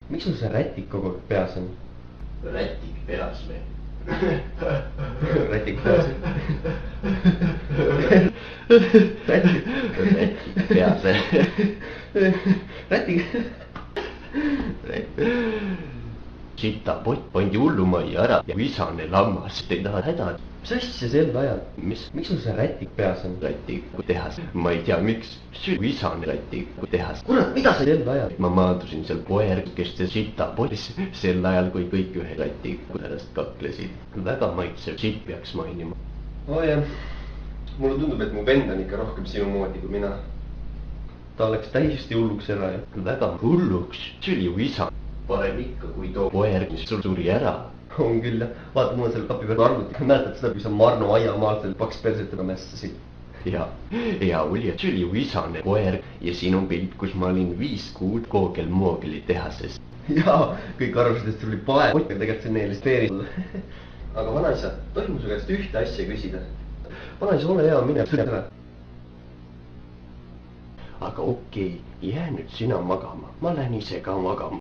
Miks sul see rätik kogu aeg peas on? Rätik peas või? Rätik peas. Rätik peas. Rätik. Sita pott pandi hullumajja ära ja visane lammas ei taha häda. Mis asja sa ellu ajad? Mis? Miks sul see rätik peas on? Rätiku tehas. Ma ei tea, miks. Visane rätiku tehas. Kurat, mida sa ellu ajad? Ma maandusin seal koerkeste sita potis sel ajal, kui kõik ühe rätiku pärast kaklesid. Väga maitsev siit peaks mainima. Oo jah, mulle tundub, et mu vend on ikka rohkem sinu moodi kui mina. Ta oleks täiesti hulluks ära ja. Väga hulluks, see oli ju isa. Parem ikka, kui too koer, mis sul suri ära. On küll jah, vaata mul on seal kapi peal arvuti. Mäletad seda, kui sa Marno aiamaalt seal paks persetega mässasid? Ja oli, et see oli ju isane koer ja siin on pilt, kus ma olin 5 kuud koogel-moogeli tehases. Jaa, kõik arvasid, et sul oli pae. Aga tegelikult see neelist veeril. Aga Vanaisa, tohib mu su käest ühte asja küsida? Vanaisa, ole hea, mine ära. Aga okei, jää nüüd sina magama, ma lähen ise ka magama.